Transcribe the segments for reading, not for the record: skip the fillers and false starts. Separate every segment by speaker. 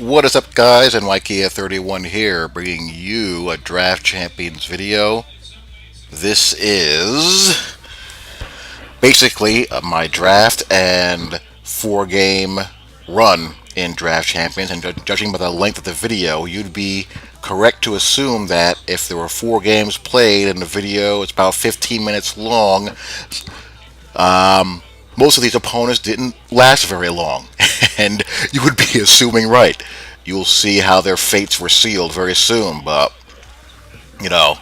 Speaker 1: What is up, guys? NYKia31 here, bringing you a Draft Champions video. This is basically my draft and four-game run in Draft Champions. And judging by the length of the video, you'd be correct to assume that if there were four games played in the video, it's about 15 minutes long. Most of these opponents didn't last very long, and you would be assuming right. You'll see how their fates were sealed very soon, but you know,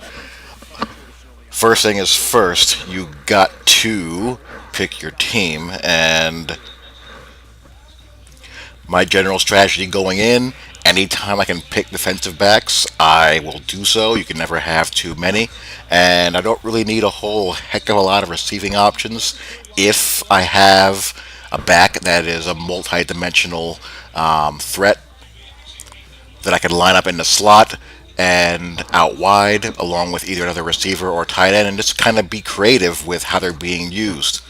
Speaker 1: first thing is first, you got to pick your team, and my general strategy going in, anytime I can pick defensive backs, I will do so. You can never have too many, and I don't really need a whole heck of a lot of receiving options if I have a back that is a multi-dimensional threat that I can line up in the slot and out wide along with either another receiver or tight end and just kind of be creative with how they're being used.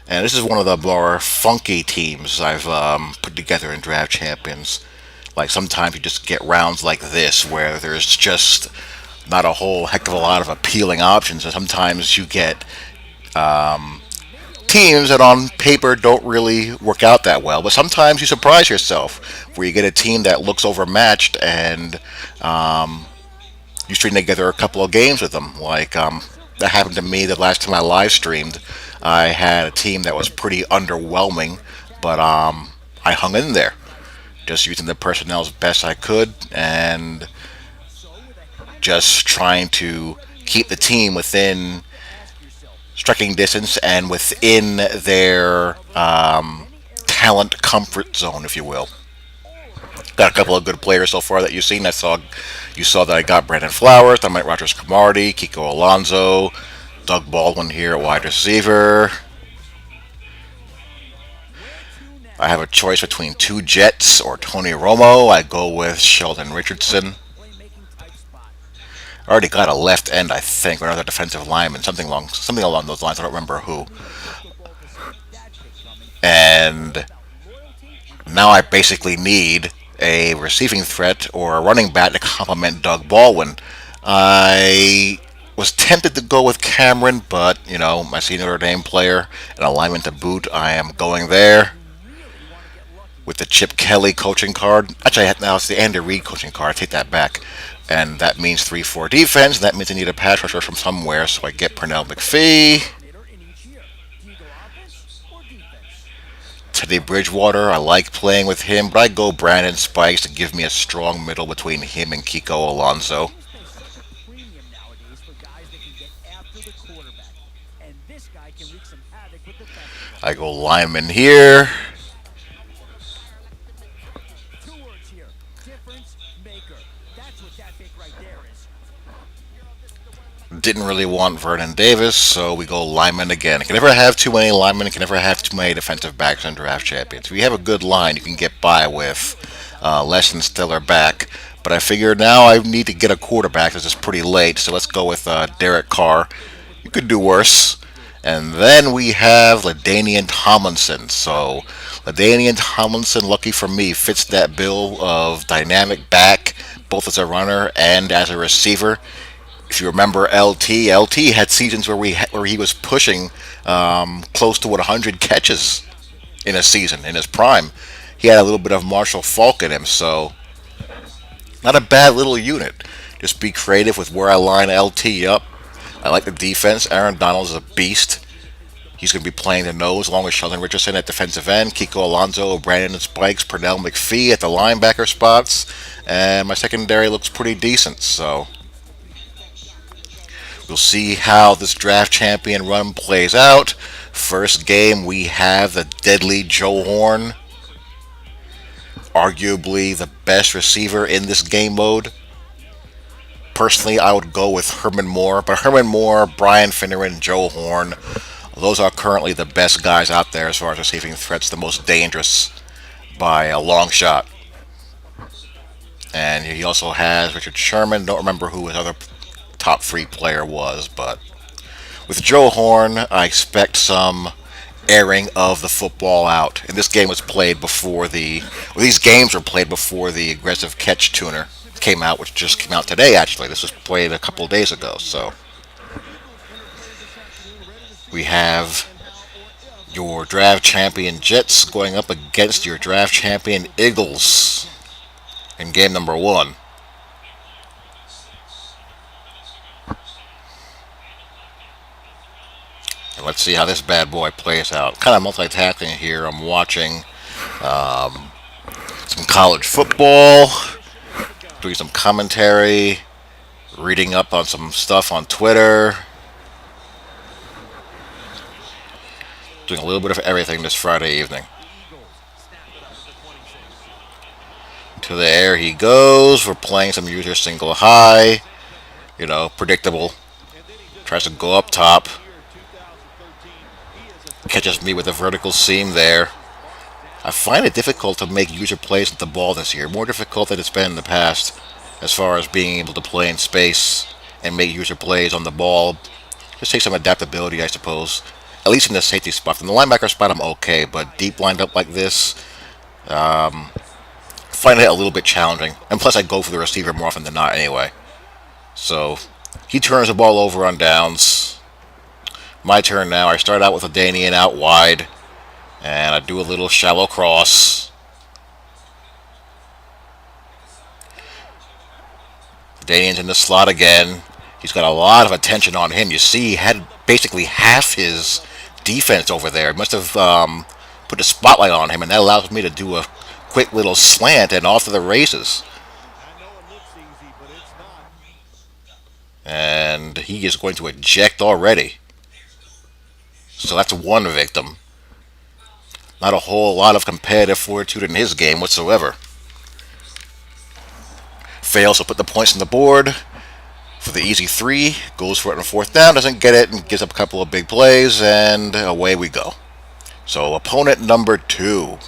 Speaker 1: And this is one of the more funky teams I've put together in Draft Champions. Like sometimes you just get rounds like this where there's just not a whole heck of a lot of appealing options, and sometimes you get teams that on paper don't really work out that well. But sometimes you surprise yourself where you get a team that looks overmatched and you string together a couple of games with them. That happened to me the last time I live streamed. I had a team that was pretty underwhelming, but I hung in there, just using the personnel as best I could and just trying to keep the team within striking distance and within their talent comfort zone, if you will. Got a couple of good players so far that you've seen. You saw that I got Brandon Flowers, Dominic Rogers Camardi, Kiko Alonso, Doug Baldwin here at wide receiver. I have a choice between two Jets or Tony Romo. I go with Sheldon Richardson. I already got a left end, I think, or another defensive lineman, something along those lines. I don't remember who. And now I basically need a receiving threat or a running back to complement Doug Baldwin. I was tempted to go with Cameron, but my senior Notre Dame player and alignment to boot, I am going there with the Chip Kelly coaching card. Actually, now it's the Andy Reid coaching card. I take that back. And that means 3-4 defense. And that means I need a pass rusher from somewhere, so I get Pernell McPhee. Teddy Bridgewater, I like playing with him, but I go Brandon Spikes to give me a strong middle between him and Kiko Alonso. I go lineman here. Didn't really want Vernon Davis, so we go lineman again. You can never have too many linemen. You can never have too many defensive backs in draft champions. If you have a good line, you can get by with less than stellar back. But I figure now I need to get a quarterback. This is pretty late, so let's go with Derek Carr. You could do worse. And then we have Ladanian Tomlinson. So Ladanian Tomlinson, lucky for me, fits that bill of dynamic back, both as a runner and as a receiver. If you remember LT had seasons where he was pushing close to 100 catches in a season in his prime. He had a little bit of Marshall Faulk in him, so not a bad little unit. Just be creative with where I line LT up. I like the defense. Aaron Donald is a beast. He's going to be playing the nose along with Sheldon Richardson at defensive end, Kiko Alonso, Brandon Spikes, Pernell McPhee at the linebacker spots, and my secondary looks pretty decent. So we'll see how this draft champion run plays out. First game, we have the deadly Joe Horn, arguably the best receiver in this game mode. Personally, I would go with Herman Moore, but Herman Moore, Brian Finneran, Joe Horn, those are currently the best guys out there as far as receiving threats, the most dangerous by a long shot. And he also has Richard Sherman. Don't remember who his other top three player was, but with Joe Horn, I expect some airing of the football out. And this game was played before these games were played before the aggressive catch tuner came out, which just came out today. Actually, this was played a couple of days ago. So we have your draft champion Jets going up against your draft champion Eagles in game number one. And let's see how this bad boy plays out. Kind of multitasking here. I'm watching some college football, doing some commentary, reading up on some stuff on Twitter, doing a little bit of everything this Friday evening. To the air he goes. We're playing some user single high. Predictable. Tries to go up top. Catches me with a vertical seam there. I find it difficult to make user plays with the ball this year. More difficult than it's been in the past as far as being able to play in space and make user plays on the ball. Just take some adaptability, I suppose. At least in the safety spot. In the linebacker spot, I'm okay, but deep lined up like this, find it a little bit challenging. And plus, I go for the receiver more often than not anyway. So, he turns the ball over on downs. My turn now. I start out with Ladanian out wide, and I do a little shallow cross. Ladanian's in the slot again. He's got a lot of attention on him. You see, he had basically half his defense over there. Must have put a spotlight on him, and that allows me to do a quick little slant and off to the races. And he is going to eject already. So that's one victim. Not a whole lot of competitive fortitude in his game whatsoever. Fails to put the points on the board for the easy three. Goes for it on fourth down, doesn't get it, and gives up a couple of big plays, and away we go. So opponent number two.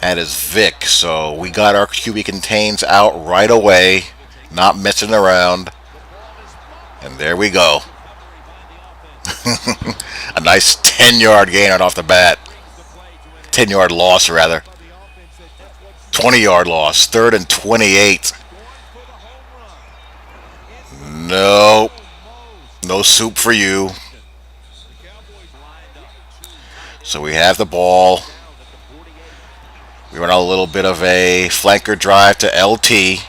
Speaker 1: That is Vic. So we got our QB contains out right away, not messing around. And there we go. A nice 10-yard gain right off the bat. 10-yard loss, rather. 20-yard loss. Third and 28. No. No soup for you. So we have the ball. We run a little bit of a flanker drive to LT.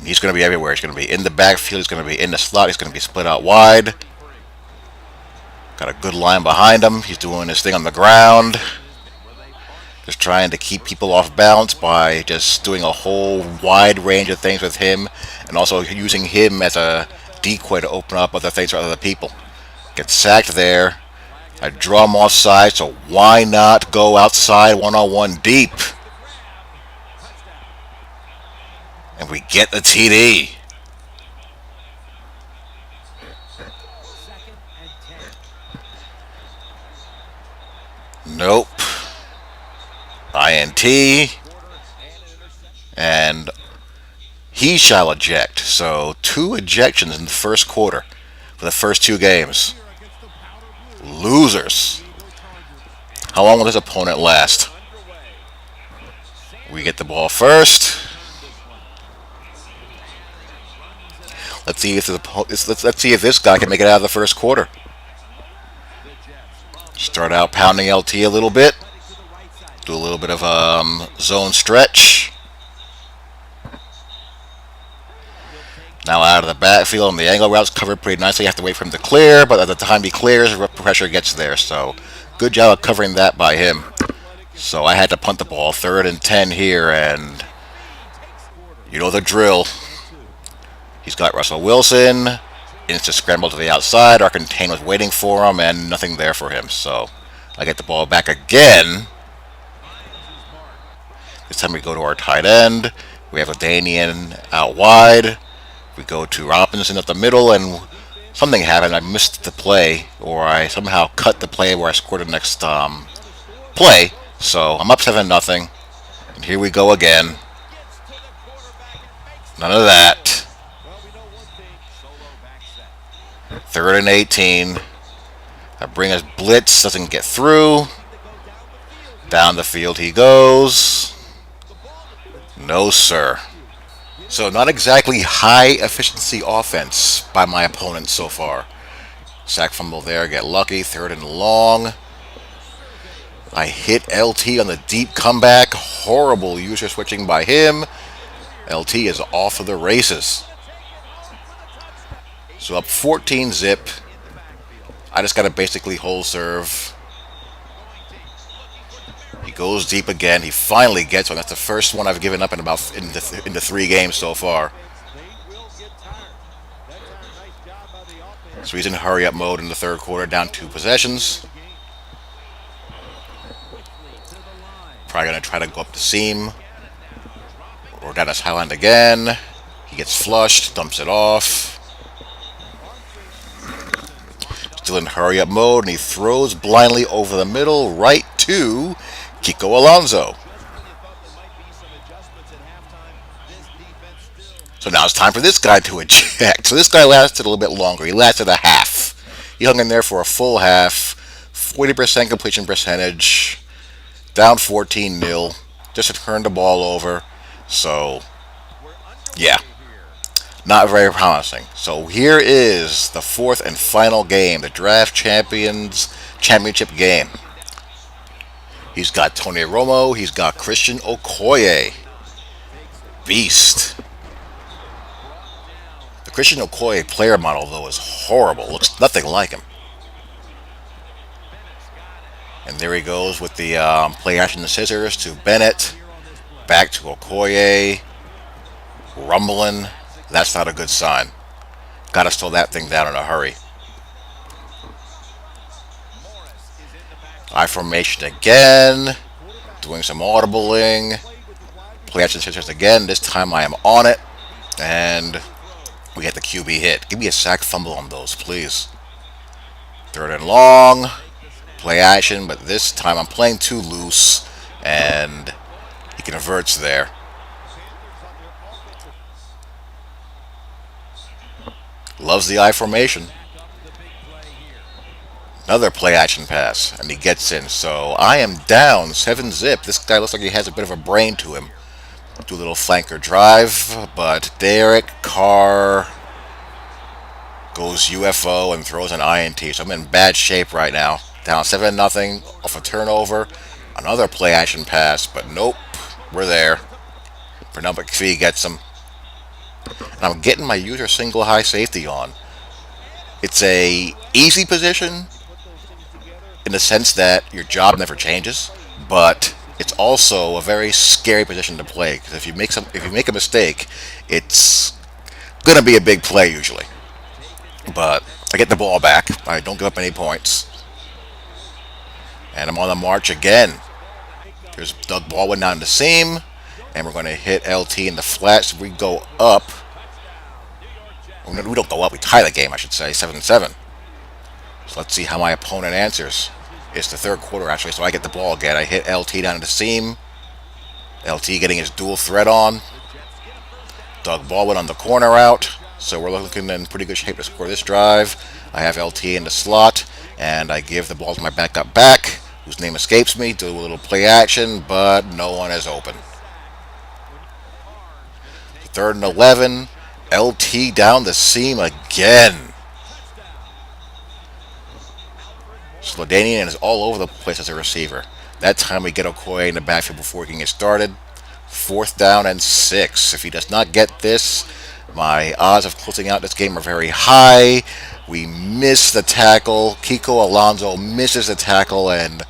Speaker 1: He's going to be everywhere. He's going to be in the backfield. He's going to be in the slot. He's going to be split out wide. Got a good line behind him. He's doing his thing on the ground. Just trying to keep people off balance by just doing a whole wide range of things with him, and also using him as a decoy to open up other things for other people. Gets sacked there. I draw him offside, so why not go outside one-on-one deep? And we get the TD. Nope. INT. And he shall eject. So 2 ejections in the first quarter for the first 2 games. Losers. How long will this opponent last? We get the ball first. Let's see if this guy can make it out of the first quarter. Start out pounding LT a little bit. Do a little bit of zone stretch. Now out of the backfield, and the angle route's covered pretty nicely. You have to wait for him to clear, but at the time he clears, pressure gets there. So good job of covering that by him. So I had to punt the ball. 3rd and 10 here, and you know the drill. He's got Russell Wilson. Instant scramble to the outside. Our contain was waiting for him, and nothing there for him. So I get the ball back again. This time we go to our tight end. We have Ladanian out wide. We go to Robinson up the middle, and something happened. I missed the play, or I somehow cut the play where I scored the next play. So I'm up 7-0. And here we go again. None of that. Third and 18. I bring us blitz, doesn't get through. Down the field he goes. No, sir. So, not exactly high efficiency offense by my opponent so far. Sack fumble there, get lucky. Third and long. I hit LT on the deep comeback. Horrible user switching by him. LT is off of the races. So up 14 zip. I just got to basically hold serve. He goes deep again. He finally gets one. That's the first one I've given up in the 3 games so far. So he's in hurry up mode in the third quarter, down 2 possessions. Probably going to try to go up the seam. Or down his highline again. He gets flushed, dumps it off. Still in hurry up mode, and he throws blindly over the middle right to Kiko Alonso. So now it's time for this guy to eject. So this guy lasted a little bit longer. He lasted a half. He hung in there for a full half. 40% completion percentage. Down 14-0. Just turned the ball over. So, yeah. Not very promising. So here is the fourth and final game. The Draft Champions Championship game. He's got Tony Romo. He's got Christian Okoye. Beast. The Christian Okoye player model, though, is horrible. Looks nothing like him. And there he goes with the play action the scissors to Bennett. Back to Okoye. Rumbling. That's not a good sign. Got to slow that thing down in a hurry. I formation again. Doing some audibling. Play action scissors again. This time I am on it. And we get the QB hit. Give me a sack fumble on those, please. Third and long. Play action, but this time I'm playing too loose. And he converts there. Loves the I formation. Another play action pass, and he gets in. So I am down 7 zip. This guy looks like he has a bit of a brain to him. Do a little flanker drive, but Derek Carr goes UFO and throws an INT. So I'm in bad shape right now. Down 7-0 off a turnover. Another play action pass, but nope. We're there. Pernell McPhee gets him. And I'm getting my user single high safety on. It's a easy position in the sense that your job never changes, but it's also a very scary position to play because if you make a mistake, it's gonna be a big play usually. But I get the ball back. I don't give up any points, and I'm on the march again. There's Doug Baldwin down the seam. And we're going to hit LT in the flat, so we go up. We don't go up, we tie the game, I should say, 7-7. So let's see how my opponent answers. It's the third quarter, actually, so I get the ball again. I hit LT down the seam. LT getting his dual threat on. Doug Baldwin on the corner out. So we're looking in pretty good shape to score this drive. I have LT in the slot, and I give the ball to my backup back, whose name escapes me. Do a little play action, but no one is open. Third and 11. LT down the seam again. So Ladanian is all over the place as a receiver. That time we get Okoye in the backfield before he can get started. 4th down and 6. If he does not get this, my odds of closing out this game are very high. We miss the tackle. Kiko Alonso misses the tackle, and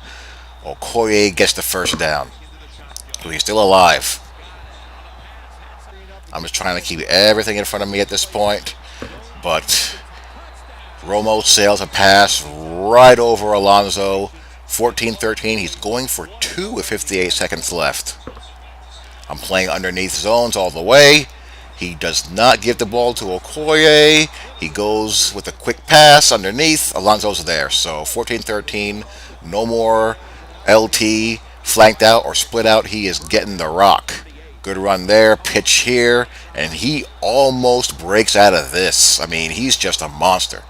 Speaker 1: Okoye gets the first down. So he's still alive. I'm just trying to keep everything in front of me at this point. But Romo sails a pass right over Alonso. 14-13. He's going for 2 with 58 seconds left. I'm playing underneath zones all the way. He does not give the ball to Okoye. He goes with a quick pass underneath. Alonso's there. So 14-13. No more LT flanked out or split out. He is getting the rock. Good run there, pitch here, and he almost breaks out of this. I mean, he's just a monster.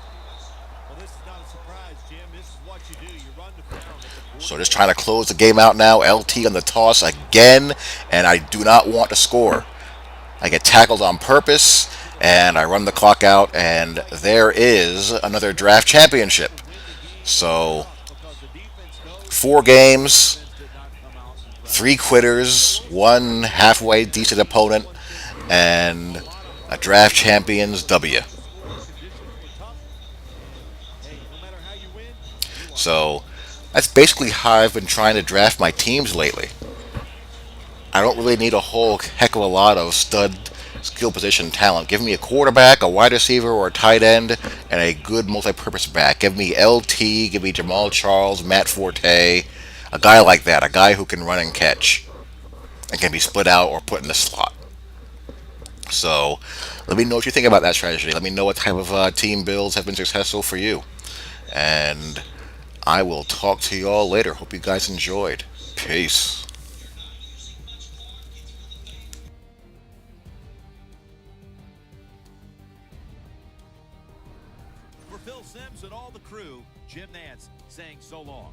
Speaker 1: So just trying to close the game out now. LT on the toss again, and I do not want to score. I get tackled on purpose, and I run the clock out, and there is another draft championship. So 4 games, 3 quitters, one halfway decent opponent, and a draft champions W. So that's basically how I've been trying to draft my teams lately. I don't really need a whole heck of a lot of stud skill position talent. Give me a quarterback, a wide receiver, or a tight end, and a good multi-purpose back. Give me LT, give me Jamal Charles, Matt Forte, a guy like that, a guy who can run and catch and can be split out or put in the slot. So let me know what you think about that strategy. Let me know what type of team builds have been successful for you. And I will talk to you all later. Hope you guys enjoyed. Peace.
Speaker 2: For Phil Simms and all the crew, Jim Nance saying so long.